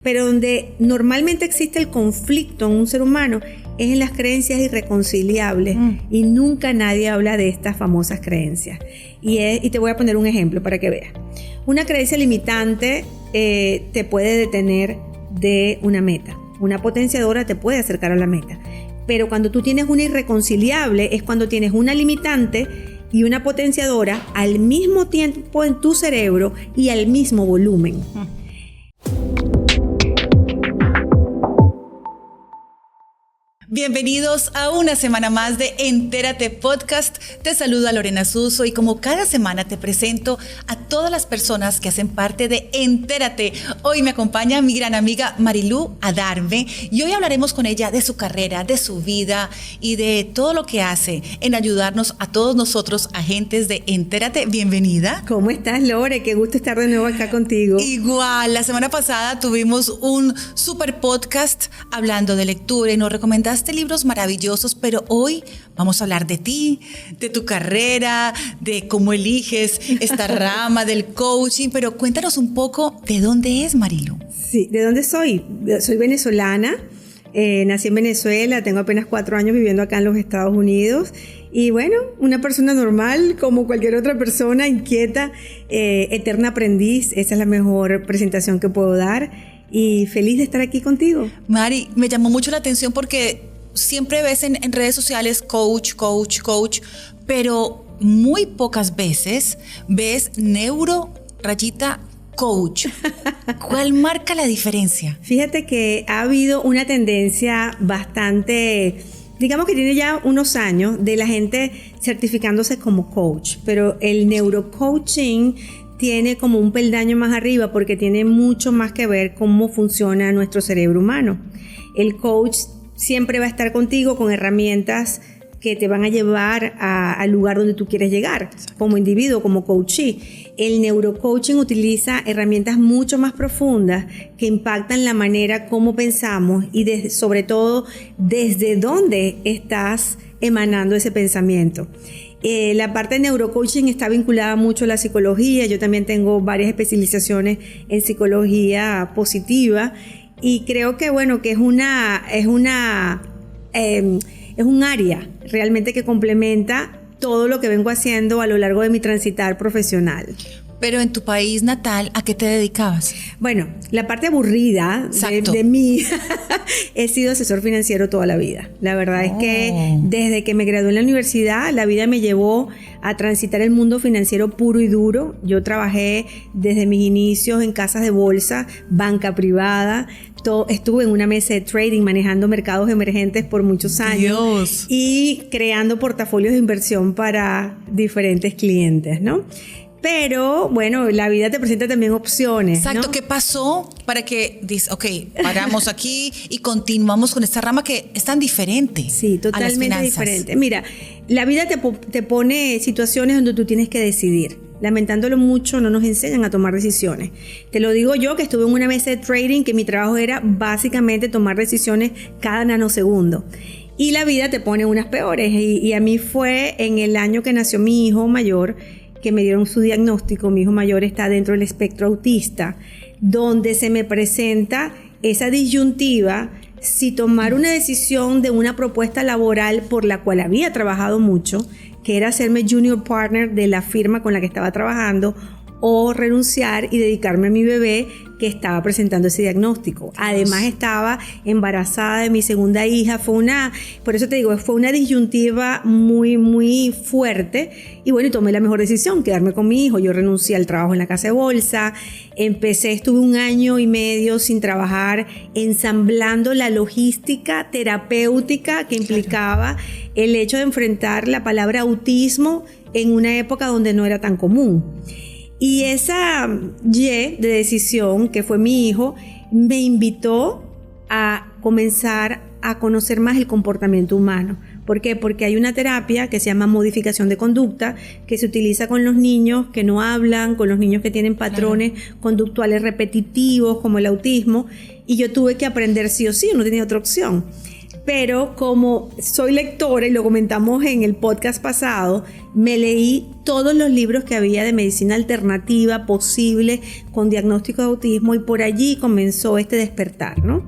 Pero donde normalmente existe el conflicto en un ser humano es en las creencias irreconciliables y nunca nadie habla de estas famosas creencias. Y te voy a poner un ejemplo para que veas. Una creencia limitante te puede detener de una meta. Una potenciadora te puede acercar a la meta. Pero cuando tú tienes una irreconciliable es cuando tienes una limitante y una potenciadora al mismo tiempo en tu cerebro y al mismo volumen. Bienvenidos a una semana más de Entérate Podcast. Te saluda Lorena Suso y como cada semana te presento a todas las personas que hacen parte de Entérate. Hoy me acompaña mi gran amiga Marilú Adarve y hoy hablaremos con ella de su carrera, de su vida y de todo lo que hace en ayudarnos a todos nosotros, agentes de Entérate. Bienvenida. ¿Cómo estás, Lore? Qué gusto estar de nuevo acá contigo. Igual, la semana pasada tuvimos un super podcast hablando de lectura y nos recomendaste libros maravillosos, pero hoy vamos a hablar de ti, de tu carrera, de cómo eliges esta rama del coaching, pero cuéntanos un poco de dónde es Marilú. Sí, ¿de dónde soy? Soy venezolana, nací en Venezuela, tengo apenas 4 años viviendo acá en los Estados Unidos y bueno, una persona normal como cualquier otra persona, inquieta, eterna aprendiz, esa es la mejor presentación que puedo dar y feliz de estar aquí contigo. Mari, me llamó mucho la atención porque siempre ves en redes sociales coach, pero muy pocas veces ves coach. ¿Cuál marca la diferencia? Fíjate que ha habido una tendencia bastante, digamos que tiene ya unos años, de la gente certificándose como coach, pero el neurocoaching tiene como un peldaño más arriba porque tiene mucho más que ver cómo funciona nuestro cerebro humano. El coach siempre va a estar contigo con herramientas que te van a llevar al lugar donde tú quieres llegar, como individuo, como coachee. El neurocoaching utiliza herramientas mucho más profundas que impactan la manera como pensamos y sobre todo desde dónde estás emanando ese pensamiento. La parte de neurocoaching está vinculada mucho a la psicología. Yo también tengo varias especializaciones en psicología positiva y creo que bueno, que es un área realmente que complementa todo lo que vengo haciendo a lo largo de mi transitar profesional. Pero en tu país natal, ¿a qué te dedicabas? Bueno, la parte aburrida de mí, he sido asesor financiero toda la vida. La verdad es que desde que me gradué en la universidad, la vida me llevó a transitar el mundo financiero puro y duro. Yo trabajé desde mis inicios en casas de bolsa, banca privada. Estuve en una mesa de trading manejando mercados emergentes por muchos años. Dios. Y creando portafolios de inversión para diferentes clientes, ¿no? Pero, bueno, la vida te presenta también opciones, Exacto, ¿no? ¿Qué pasó para que dices, ok, paramos aquí y continuamos con esta rama que es tan diferente? Sí, totalmente diferente. Mira, la vida te pone situaciones donde tú tienes que decidir. Lamentándolo mucho, no nos enseñan a tomar decisiones. Te lo digo yo, que estuve en una mesa de trading, que mi trabajo era básicamente tomar decisiones cada nanosegundo. Y la vida te pone unas peores. Y a mí fue en el año que nació mi hijo mayor, que me dieron su diagnóstico. Mi hijo mayor está dentro del espectro autista, donde se me presenta esa disyuntiva si tomar una decisión de una propuesta laboral por la cual había trabajado mucho, que era hacerme junior partner de la firma con la que estaba trabajando, o renunciar y dedicarme a mi bebé que estaba presentando ese diagnóstico. Además estaba embarazada de mi segunda hija. Por eso te digo, fue una disyuntiva muy, muy fuerte. Y bueno, y tomé la mejor decisión, quedarme con mi hijo. Yo renuncié al trabajo en la casa de bolsa. Estuve 1 año y medio sin trabajar, ensamblando la logística terapéutica que implicaba el hecho de enfrentar la palabra autismo en una época donde no era tan común. Y esa de decisión, que fue mi hijo, me invitó a comenzar a conocer más el comportamiento humano. ¿Por qué? Porque hay una terapia que se llama modificación de conducta, que se utiliza con los niños que no hablan, con los niños que tienen patrones conductuales repetitivos, como el autismo, y yo tuve que aprender sí o sí, no tenía otra opción. Pero como soy lectora, y lo comentamos en el podcast pasado, me leí todos los libros que había de medicina alternativa posible con diagnóstico de autismo, y por allí comenzó este despertar, ¿no?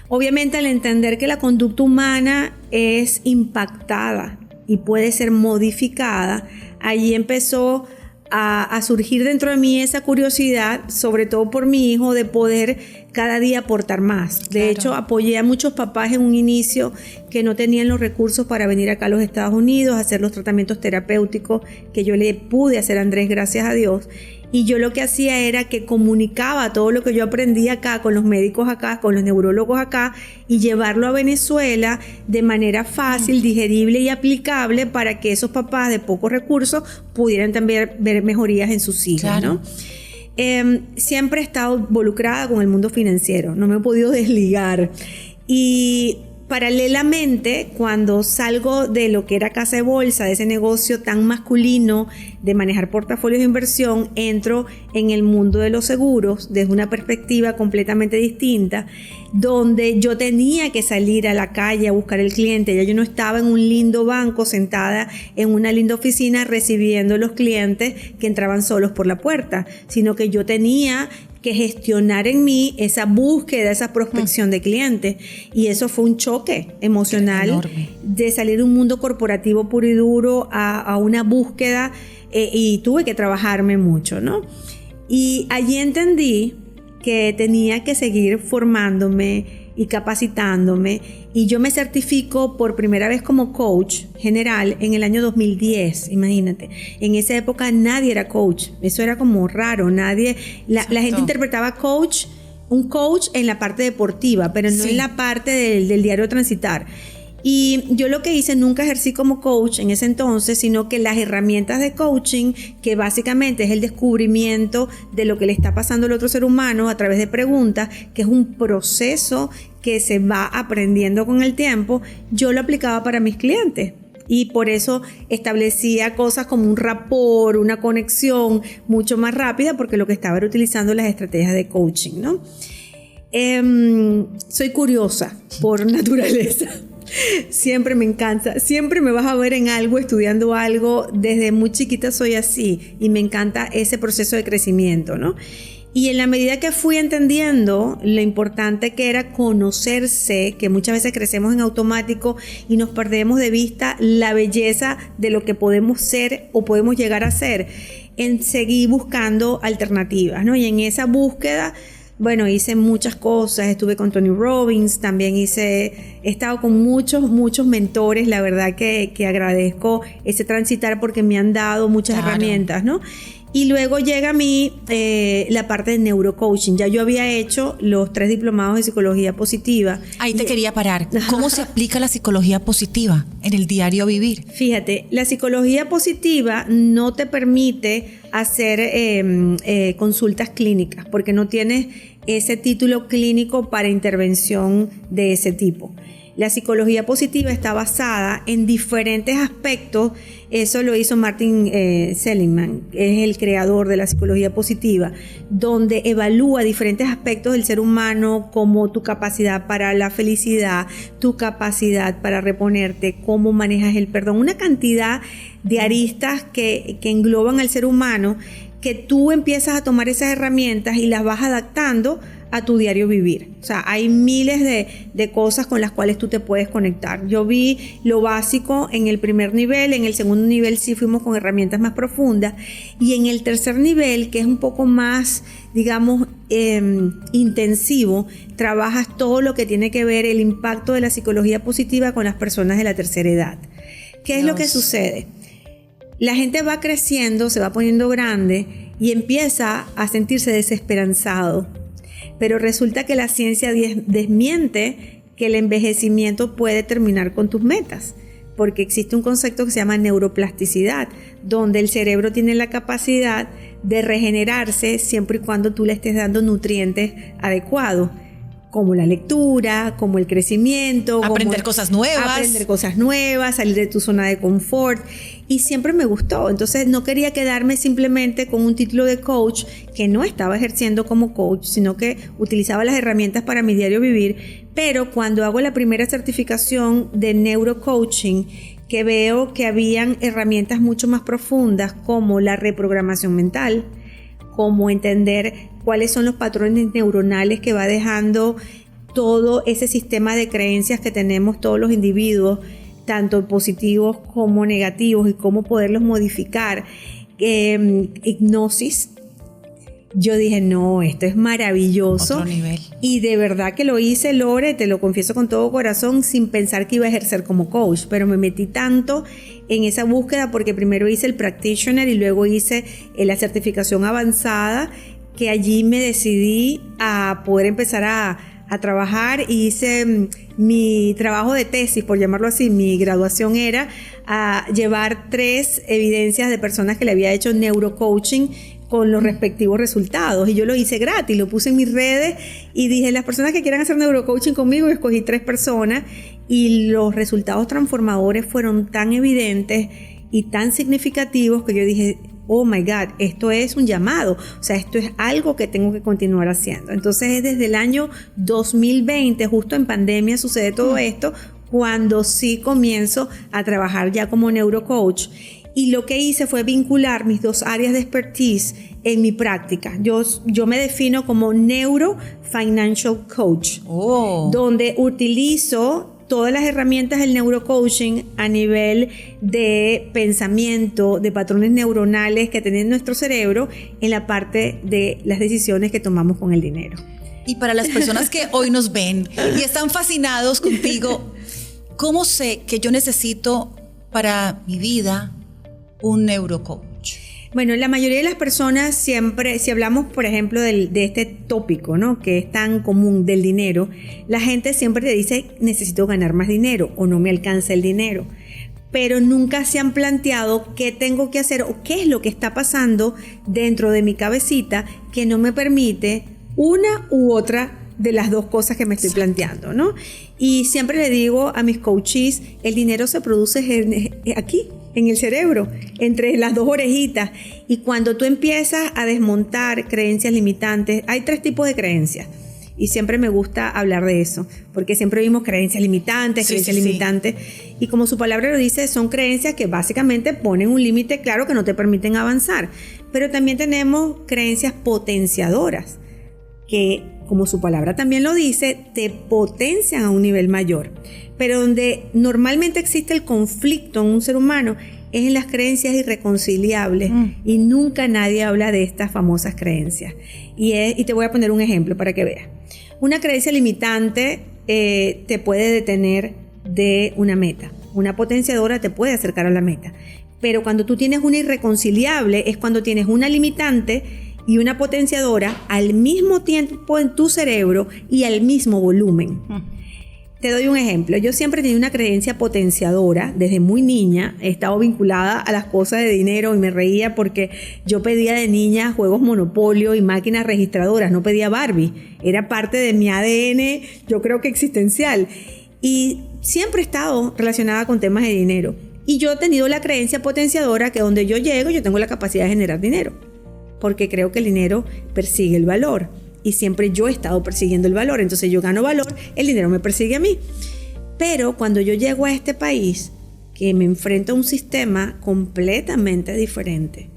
Obviamente, al entender que la conducta humana es impactada y puede ser modificada, allí empezó a surgir dentro de mí esa curiosidad, sobre todo por mi hijo, de poder cada día aportar más. De hecho, apoyé a muchos papás en un inicio que no tenían los recursos para venir acá a los Estados Unidos a hacer los tratamientos terapéuticos que yo le pude hacer a Andrés, gracias a Dios. Y yo lo que hacía era que comunicaba todo lo que yo aprendí acá con los médicos acá, con los neurólogos acá, y llevarlo a Venezuela de manera fácil, digerible y aplicable para que esos papás de pocos recursos pudieran también ver mejorías en sus hijos, ¿no? Siempre he estado involucrada con el mundo financiero, no me he podido desligar. Y paralelamente, cuando salgo de lo que era Casa de Bolsa, de ese negocio tan masculino de manejar portafolios de inversión, entro en el mundo de los seguros desde una perspectiva completamente distinta, donde yo tenía que salir a la calle a buscar el cliente. Ya yo no estaba en un lindo banco sentada en una linda oficina recibiendo los clientes que entraban solos por la puerta, sino que yo tenía que gestionar en mí esa búsqueda, esa prospección de clientes. Y eso fue un choque emocional enorme, de salir de un mundo corporativo puro y duro a una búsqueda, y tuve que trabajarme mucho, ¿no? Y allí entendí que tenía que seguir formándome y capacitándome, y yo me certifico por primera vez como coach general en el año 2010, imagínate. En esa época nadie era coach, eso era como raro, la gente interpretaba un coach en la parte deportiva, pero no en la parte del diario transitar. Y yo lo que hice, nunca ejercí como coach en ese entonces, sino que las herramientas de coaching, que básicamente es el descubrimiento de lo que le está pasando al otro ser humano a través de preguntas, que es un proceso que se va aprendiendo con el tiempo, yo lo aplicaba para mis clientes. Y por eso establecía cosas como un rapport, una conexión mucho más rápida, porque lo que estaba era utilizando las estrategias de coaching, ¿no? Soy curiosa por naturaleza. Siempre me encanta, siempre me vas a ver en algo, estudiando algo. Desde muy chiquita soy así y me encanta ese proceso de crecimiento, ¿no? Y en la medida que fui entendiendo lo importante que era conocerse, que muchas veces crecemos en automático y nos perdemos de vista la belleza de lo que podemos ser o podemos llegar a ser, seguí buscando alternativas, ¿no? Y en esa búsqueda, bueno, hice muchas cosas, estuve con Tony Robbins, también he estado con muchos mentores, la verdad que agradezco ese transitar porque me han dado muchas herramientas, ¿no? Y luego llega a mí la parte de neurocoaching. Ya yo había hecho los 3 diplomados de psicología positiva. Ahí te quería parar. ¿Cómo se aplica la psicología positiva en el diario vivir? Fíjate, la psicología positiva no te permite hacer consultas clínicas porque no tienes ese título clínico para intervención de ese tipo. La psicología positiva está basada en diferentes aspectos. Eso lo hizo Martin Seligman, que es el creador de la psicología positiva, donde evalúa diferentes aspectos del ser humano, como tu capacidad para la felicidad, tu capacidad para reponerte, cómo manejas el perdón, una cantidad de aristas que engloban al ser humano, que tú empiezas a tomar esas herramientas y las vas adaptando a tu diario vivir. O sea, hay miles de cosas con las cuales tú te puedes conectar. Yo vi lo básico en el primer nivel, en el segundo nivel sí fuimos con herramientas más profundas, y en el tercer nivel, que es un poco más, digamos, intensivo, trabajas todo lo que tiene que ver el impacto de la psicología positiva con las personas de la tercera edad. ¿Qué es lo que sucede? La gente va creciendo, se va poniendo grande y empieza a sentirse desesperanzado. Pero resulta que la ciencia desmiente que el envejecimiento puede terminar con tus metas, porque existe un concepto que se llama neuroplasticidad, donde el cerebro tiene la capacidad de regenerarse siempre y cuando tú le estés dando nutrientes adecuados. como la lectura, como el crecimiento. Aprender cosas nuevas. Salir de tu zona de confort. Y siempre me gustó. Entonces no quería quedarme simplemente con un título de coach que no estaba ejerciendo como coach, sino que utilizaba las herramientas para mi diario vivir. Pero cuando hago la primera certificación de neurocoaching, que veo que habían herramientas mucho más profundas como la reprogramación mental, como entender cuáles son los patrones neuronales que va dejando todo ese sistema de creencias que tenemos todos los individuos, tanto positivos como negativos, y cómo poderlos modificar. Hipnosis. Yo dije, no, esto es maravilloso. Otro nivel. Y de verdad que lo hice, Lore, te lo confieso con todo corazón, sin pensar que iba a ejercer como coach, pero me metí tanto en esa búsqueda porque primero hice el practitioner y luego hice la certificación avanzada, que allí me decidí a poder empezar a trabajar, y hice mi trabajo de tesis, por llamarlo así. Mi graduación era a llevar 3 evidencias de personas que le había hecho neurocoaching con los respectivos resultados, y yo lo hice gratis, lo puse en mis redes y dije, las personas que quieran hacer neurocoaching conmigo, y escogí 3 personas, y los resultados transformadores fueron tan evidentes y tan significativos que yo dije, oh my God, esto es un llamado, o sea, esto es algo que tengo que continuar haciendo. Entonces es desde el año 2020, justo en pandemia sucede todo esto, cuando sí comienzo a trabajar ya como neurocoach. Y lo que hice fue vincular mis 2 áreas de expertise en mi práctica. Yo me defino como Neuro Financial Coach, donde utilizo todas las herramientas del neurocoaching a nivel de pensamiento, de patrones neuronales que tiene nuestro cerebro en la parte de las decisiones que tomamos con el dinero. Y para las personas que hoy nos ven y están fascinados contigo, ¿cómo sé que yo necesito para mi vida un neurocoach? Bueno, la mayoría de las personas siempre, si hablamos, por ejemplo, de este tópico, ¿no?, que es tan común, del dinero, la gente siempre te dice, necesito ganar más dinero o no me alcanza el dinero. Pero nunca se han planteado qué tengo que hacer o qué es lo que está pasando dentro de mi cabecita que no me permite una u otra de las 2 cosas que me estoy planteando, ¿no? Y siempre le digo a mis coaches, el dinero se produce aquí, en el cerebro, entre las 2 orejitas. Y cuando tú empiezas a desmontar creencias limitantes, hay 3 tipos de creencias. Y siempre me gusta hablar de eso, porque siempre vimos creencias limitantes, limitantes. Y como su palabra lo dice, son creencias que básicamente ponen un límite claro que no te permiten avanzar. Pero también tenemos creencias potenciadoras, que, como su palabra también lo dice, te potencian a un nivel mayor. Pero donde normalmente existe el conflicto en un ser humano es en las creencias irreconciliables, y nunca nadie habla de estas famosas creencias. Y te voy a poner un ejemplo para que veas. Una creencia limitante te puede detener de una meta. Una potenciadora te puede acercar a la meta. Pero cuando tú tienes una irreconciliable es cuando tienes una limitante y una potenciadora al mismo tiempo en tu cerebro y al mismo volumen. Te doy un ejemplo. Yo siempre he tenido una creencia potenciadora. Desde muy niña he estado vinculada a las cosas de dinero y me reía porque yo pedía de niña juegos Monopolio y máquinas registradoras. No pedía Barbie. Era parte de mi ADN, yo creo que existencial. Y siempre he estado relacionada con temas de dinero. Y yo he tenido la creencia potenciadora que donde yo llego, yo tengo la capacidad de generar dinero. Porque creo que el dinero persigue el valor. Y siempre yo he estado persiguiendo el valor. Entonces yo gano valor, el dinero me persigue a mí. Pero cuando yo llego a este país, que me enfrento a un sistema completamente diferente,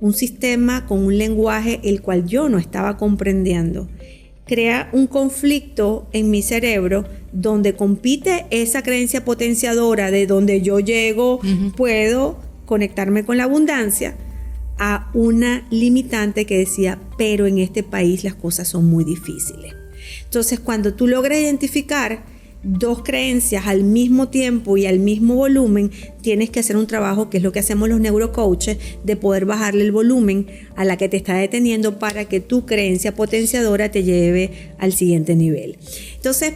un sistema con un lenguaje el cual yo no estaba comprendiendo, crea un conflicto en mi cerebro donde compite esa creencia potenciadora de donde yo llego, puedo conectarme con la abundancia, a una limitante que decía, pero en este país las cosas son muy difíciles. Entonces, cuando tú logras identificar 2 creencias al mismo tiempo y al mismo volumen, tienes que hacer un trabajo, que es lo que hacemos los neurocoaches, de poder bajarle el volumen a la que te está deteniendo para que tu creencia potenciadora te lleve al siguiente nivel. Entonces,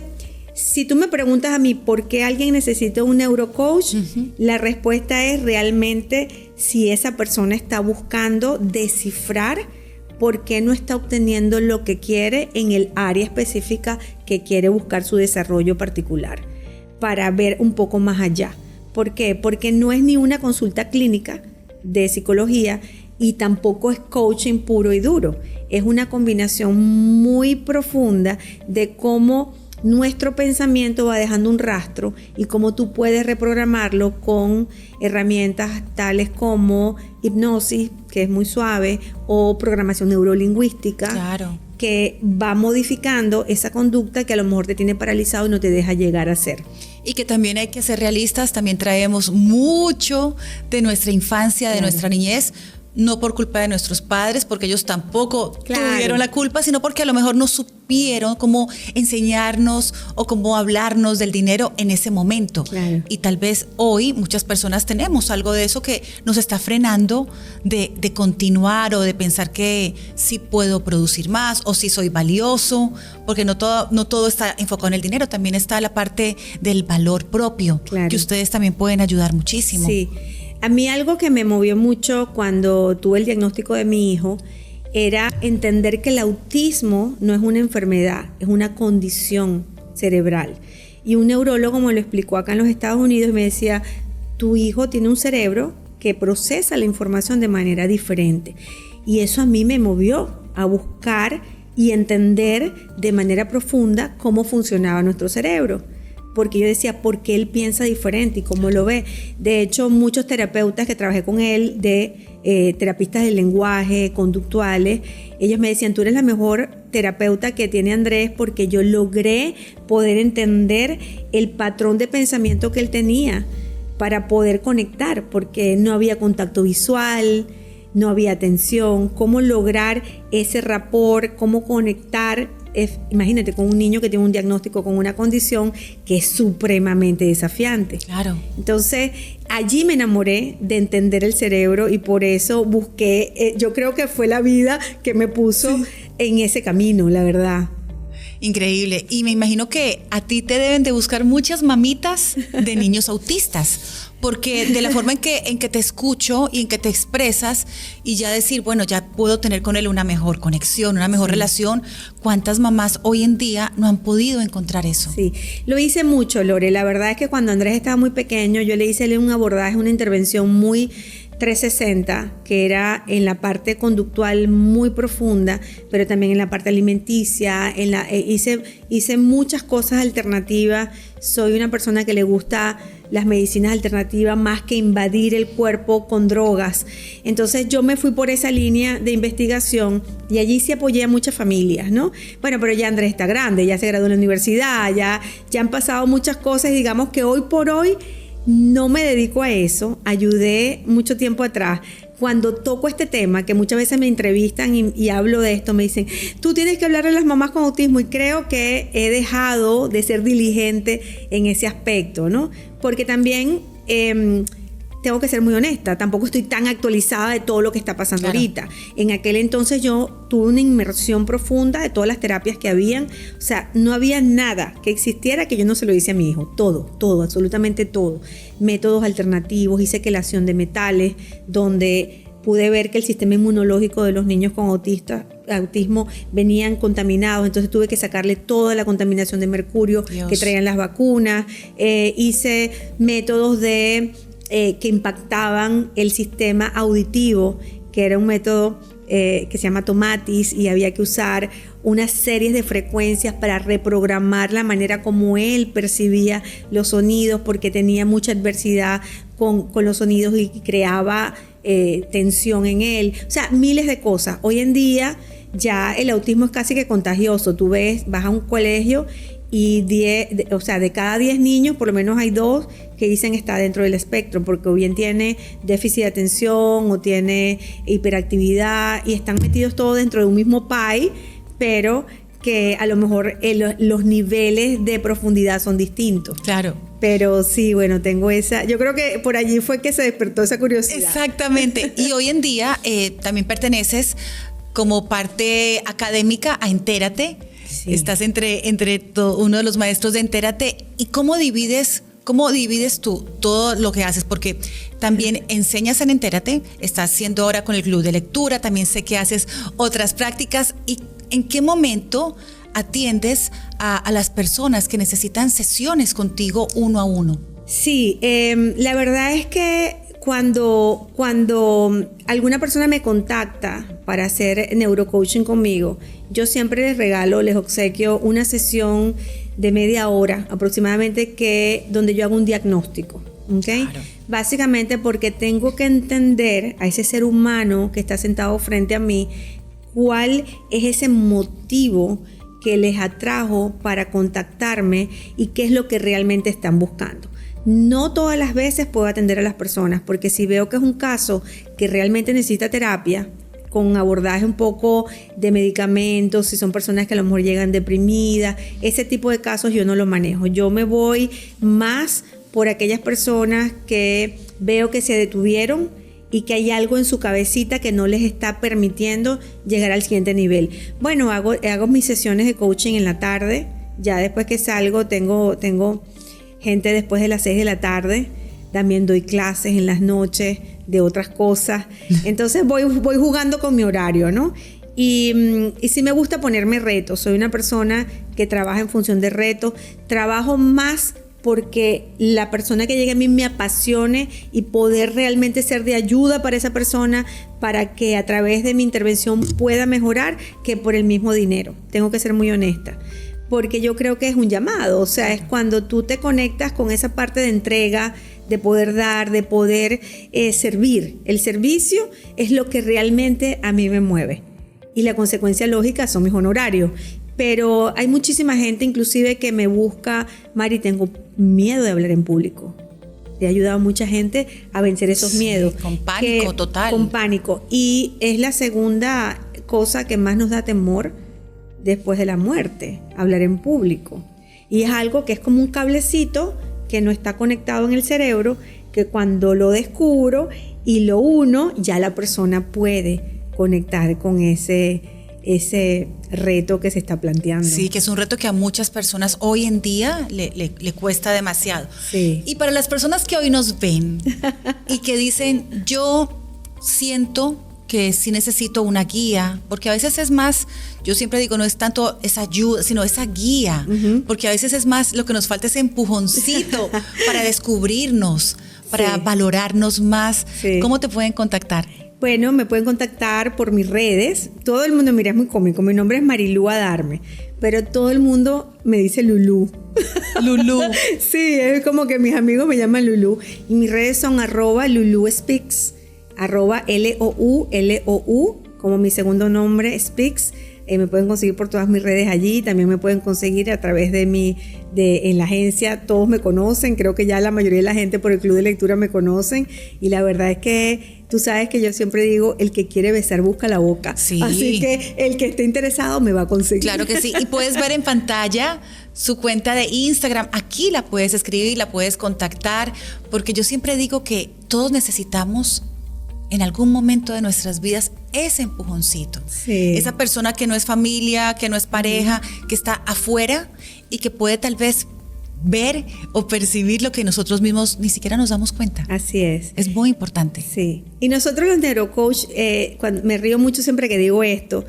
si tú me preguntas a mí por qué alguien necesita un neurocoach, la respuesta es realmente si esa persona está buscando descifrar por qué no está obteniendo lo que quiere en el área específica que quiere buscar su desarrollo particular, para ver un poco más allá. ¿Por qué? Porque no es ni una consulta clínica de psicología y tampoco es coaching puro y duro. Es una combinación muy profunda de cómo nuestro pensamiento va dejando un rastro y cómo tú puedes reprogramarlo con herramientas tales como hipnosis, que es muy suave, o programación neurolingüística, claro, que va modificando esa conducta que a lo mejor te tiene paralizado y no te deja llegar a ser. Y que también hay que ser realistas, también traemos mucho de nuestra infancia, de nuestra niñez, no por culpa de nuestros padres, porque ellos tampoco tuvieron la culpa, sino porque a lo mejor no supieron cómo enseñarnos o cómo hablarnos del dinero en ese momento. Claro. Y tal vez hoy muchas personas tenemos algo de eso que nos está frenando de continuar o de pensar que sí puedo producir más o sí soy valioso, porque no todo está enfocado en el dinero, también está la parte del valor propio, claro, que ustedes también pueden ayudar muchísimo. Sí. A mí algo que me movió mucho cuando tuve el diagnóstico de mi hijo era entender que el autismo no es una enfermedad, es una condición cerebral. Y un neurólogo me lo explicó acá en los Estados Unidos y me decía, tu hijo tiene un cerebro que procesa la información de manera diferente. Y eso a mí me movió a buscar y entender de manera profunda cómo funcionaba nuestro cerebro. Porque yo decía, ¿por qué él piensa diferente y cómo lo ve? De hecho, muchos terapeutas que trabajé con él, terapistas del lenguaje, conductuales, ellos me decían, tú eres la mejor terapeuta que tiene Andrés porque yo logré poder entender el patrón de pensamiento que él tenía para poder conectar, porque no había contacto visual, no había atención, cómo lograr ese rapport, cómo conectar. Imagínate, con un niño que tiene un diagnóstico con una condición que es supremamente desafiante. Claro. Entonces, allí me enamoré de entender el cerebro y por eso busqué, yo creo que fue la vida que me puso en ese camino, la verdad. Increíble. Y me imagino que a ti te deben de buscar muchas mamitas de niños autistas, porque de la forma en que te escucho y en que te expresas y ya decir, bueno, ya puedo tener con él una mejor conexión, una mejor relación. ¿Cuántas mamás hoy en día no han podido encontrar eso? Sí, lo hice mucho, Lore. La verdad es que cuando Andrés estaba muy pequeño, yo le hice un abordaje, una intervención muy 360, que era en la parte conductual muy profunda, pero también en la parte alimenticia, hice muchas cosas alternativas. Soy una persona que le gusta las medicinas alternativas más que invadir el cuerpo con drogas. Entonces yo me fui por esa línea de investigación y allí sí apoyé a muchas familias, ¿no? Bueno, pero ya Andrés está grande, ya se graduó en la universidad, ya han pasado muchas cosas y digamos que hoy por hoy no me dedico a eso. Ayudé mucho tiempo atrás. Cuando toco este tema, que muchas veces me entrevistan y hablo de esto, me dicen, tú tienes que hablar a las mamás con autismo, y creo que he dejado de ser diligente en ese aspecto, ¿no? Porque también tengo que ser muy honesta, tampoco estoy tan actualizada de todo lo que está pasando ahorita. En aquel entonces yo tuve una inmersión profunda de todas las terapias que habían, o sea, no había nada que existiera que yo no se lo hice a mi hijo, todo, absolutamente todo. Métodos alternativos, hice quelación de metales, donde pude ver que el sistema inmunológico de los niños con autismo venían contaminados, entonces tuve que sacarle toda la contaminación de mercurio que traían las vacunas. Hice métodos que impactaban el sistema auditivo, que era un método que se llama Tomatis, y había que usar unas series de frecuencias para reprogramar la manera como él percibía los sonidos, porque tenía mucha adversidad con los sonidos y creaba tensión en él. O sea, miles de cosas. Hoy en día ya el autismo es casi que contagioso. Tú vas a un colegio y de cada 10 niños por lo menos hay 2 que dicen está dentro del espectro, porque o bien tiene déficit de atención o tiene hiperactividad, y están metidos todos dentro de un mismo pie, pero que a lo mejor los niveles de profundidad son distintos. Claro. Pero sí, bueno, tengo yo creo que por allí fue que se despertó esa curiosidad. Exactamente. Y hoy en día también perteneces como parte académica a Entérate. Sí. Estás entre uno de los maestros de Entérate. ¿Y cómo divides ¿cómo divides tú todo lo que haces? Porque también enseñas en Entérate, estás haciendo ahora con el club de lectura, también sé que haces otras prácticas. ¿Y en qué momento atiendes a las personas que necesitan sesiones contigo uno a uno? Sí, la verdad es que cuando alguna persona me contacta para hacer neurocoaching conmigo, yo siempre les obsequio una sesión de media hora aproximadamente donde yo hago un diagnóstico, ¿ok? Claro. Básicamente porque tengo que entender a ese ser humano que está sentado frente a mí cuál es ese motivo que les atrajo para contactarme y qué es lo que realmente están buscando. No todas las veces puedo atender a las personas, porque si veo que es un caso que realmente necesita terapia, con abordaje un poco de medicamentos, si son personas que a lo mejor llegan deprimidas, ese tipo de casos yo no lo manejo. Yo me voy más por aquellas personas que veo que se detuvieron y que hay algo en su cabecita que no les está permitiendo llegar al siguiente nivel. Bueno, hago mis sesiones de coaching en la tarde. Ya después que salgo tengo gente después de las 6 de la tarde. También doy clases en las noches de otras cosas. Entonces voy jugando con mi horario, ¿no? Y sí me gusta ponerme retos. Soy una persona que trabaja en función de retos. Trabajo más porque la persona que llegue a mí me apasione y poder realmente ser de ayuda para esa persona, para que a través de mi intervención pueda mejorar, que por el mismo dinero. Tengo que ser muy honesta, porque yo creo que es un llamado. O sea, es cuando tú te conectas con esa parte de entrega, de poder dar, de poder servir. El servicio es lo que realmente a mí me mueve. Y la consecuencia lógica son mis honorarios. Pero hay muchísima gente inclusive que me busca, Mari, tengo miedo de hablar en público. He ayudado a mucha gente a vencer esos miedos. Con pánico total. Con pánico. Y es la segunda cosa que más nos da temor después de la muerte, hablar en público. Y es algo que es como un cablecito que no está conectado en el cerebro, que cuando lo descubro y lo uno, ya la persona puede conectar con ese reto que se está planteando. Sí, que es un reto que a muchas personas hoy en día le cuesta demasiado. Sí. Y para las personas que hoy nos ven y que dicen, yo siento que sí necesito una guía, porque a veces es más, yo siempre digo, no es tanto esa ayuda, sino esa guía, porque a veces es más, lo que nos falta ese empujoncito para descubrirnos, para valorarnos más. Sí. ¿Cómo te pueden contactar? Bueno, me pueden contactar por mis redes. Todo el mundo, mira, es muy cómico. Mi nombre es Marilú Adarme, pero todo el mundo me dice Lulú. Lulú. Sí, es como que mis amigos me llaman Lulú. Y mis redes son @LuluSpeaks, @LOU, como mi segundo nombre, Speaks. Me pueden conseguir por todas mis redes allí. También me pueden conseguir a través en la agencia. Todos me conocen. Creo que ya la mayoría de la gente por el club de lectura me conocen. Y la verdad es que tú sabes que yo siempre digo, el que quiere besar busca la boca. Sí. Así que el que esté interesado me va a conseguir. Claro que sí. Y puedes ver en pantalla su cuenta de Instagram. Aquí la puedes escribir, la puedes contactar. Porque yo siempre digo que todos necesitamos en algún momento de nuestras vidas ese empujoncito. Sí. Esa persona que no es familia, que no es pareja, que está afuera y que puede tal vez ver o percibir lo que nosotros mismos ni siquiera nos damos cuenta. Así es. Es muy importante. Sí. Y nosotros los neurocoach, me río mucho siempre que digo esto,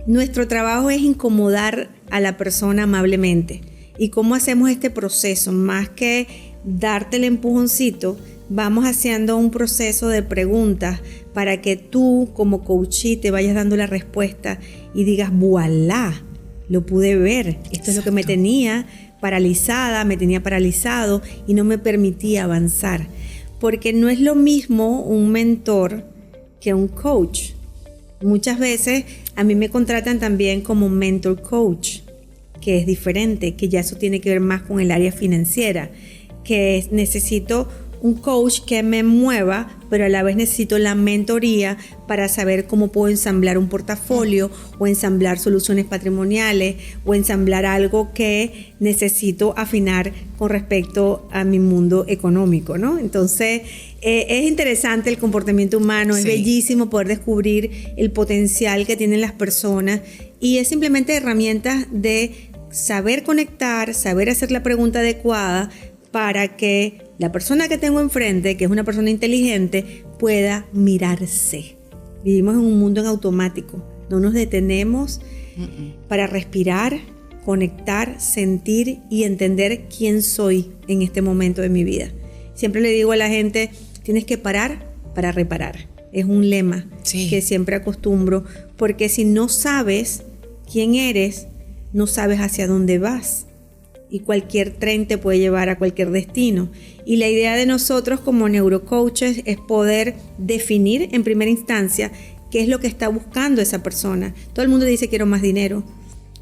nuestro trabajo es incomodar a la persona amablemente. ¿Y cómo hacemos este proceso? Más que darte el empujoncito, vamos haciendo un proceso de preguntas para que tú como coachee te vayas dando la respuesta y digas, voilà, lo pude ver. Esto Exacto. Es lo que me tenía paralizado y no me permitía avanzar. Porque no es lo mismo un mentor que un coach. Muchas veces a mí me contratan también como mentor coach, que es diferente, que ya eso tiene que ver más con el área financiera, que necesito un coach que me mueva, pero a la vez necesito la mentoría para saber cómo puedo ensamblar un portafolio o ensamblar soluciones patrimoniales o ensamblar algo que necesito afinar con respecto a mi mundo económico, ¿no? Entonces, es interesante el comportamiento humano, sí. Es bellísimo poder descubrir el potencial que tienen las personas y es simplemente herramientas de saber conectar, saber hacer la pregunta adecuada para que la persona que tengo enfrente, que es una persona inteligente, pueda mirarse. Vivimos en un mundo en automático. No nos detenemos para respirar, conectar, sentir y entender quién soy en este momento de mi vida. Siempre le digo a la gente, tienes que parar para reparar. Es un lema que siempre acostumbro, porque si no sabes quién eres, no sabes hacia dónde vas. Y cualquier tren te puede llevar a cualquier destino. Y la idea de nosotros como neurocoaches es poder definir en primera instancia qué es lo que está buscando esa persona. Todo el mundo dice quiero más dinero,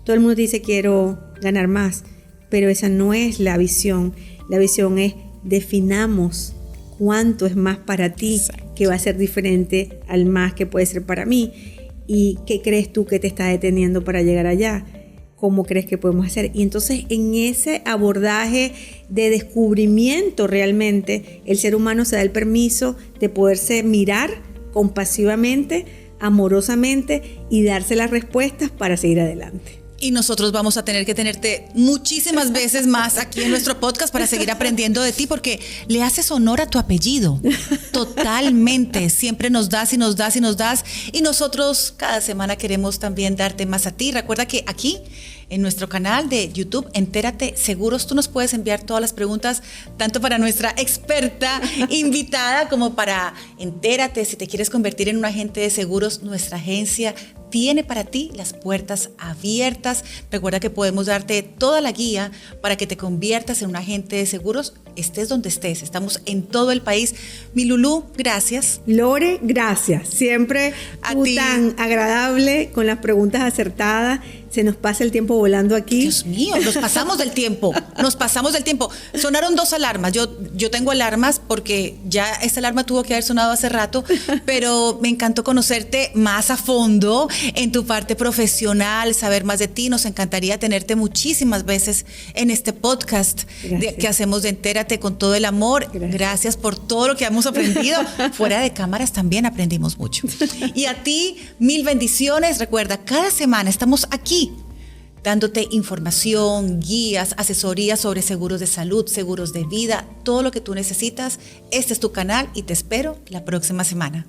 todo el mundo dice quiero ganar más, pero esa no es la visión. La visión es definamos cuánto es más para ti, que va a ser diferente al más que puede ser para mí, y qué crees tú que te está deteniendo para llegar allá. ¿Cómo crees que podemos hacer? Y entonces en ese abordaje de descubrimiento realmente el ser humano se da el permiso de poderse mirar compasivamente, amorosamente y darse las respuestas para seguir adelante. Y nosotros vamos a tener que tenerte muchísimas veces más aquí en nuestro podcast para seguir aprendiendo de ti, porque le haces honor a tu apellido. Totalmente. Siempre nos das y nos das y nos das. Y nosotros cada semana queremos también darte más a ti. Recuerda que aquí en nuestro canal de YouTube, Entérate Seguros, tú nos puedes enviar todas las preguntas, tanto para nuestra experta invitada como para Entérate. Si te quieres convertir en un agente de seguros, nuestra agencia tiene para ti las puertas abiertas. Recuerda que podemos darte toda la guía para que te conviertas en un agente de seguros, estés donde estés. Estamos en todo el país. Mi Lulú, gracias. Lore, gracias. Siempre tú tan agradable, con las preguntas acertadas. Se nos pasa el tiempo volando aquí. Dios mío, nos pasamos del tiempo. Nos pasamos del tiempo. Sonaron 2 alarmas. Yo tengo alarmas porque ya esta alarma tuvo que haber sonado hace rato, pero me encantó conocerte más a fondo en tu parte profesional, saber más de ti. Nos encantaría tenerte muchísimas veces en este podcast que hacemos de Entérate con todo el amor. Gracias por todo lo que hemos aprendido. Fuera de cámaras también aprendimos mucho. Y a ti, mil bendiciones. Recuerda, cada semana estamos aquí dándote información, guías, asesorías sobre seguros de salud, seguros de vida, todo lo que tú necesitas. Este es tu canal y te espero la próxima semana.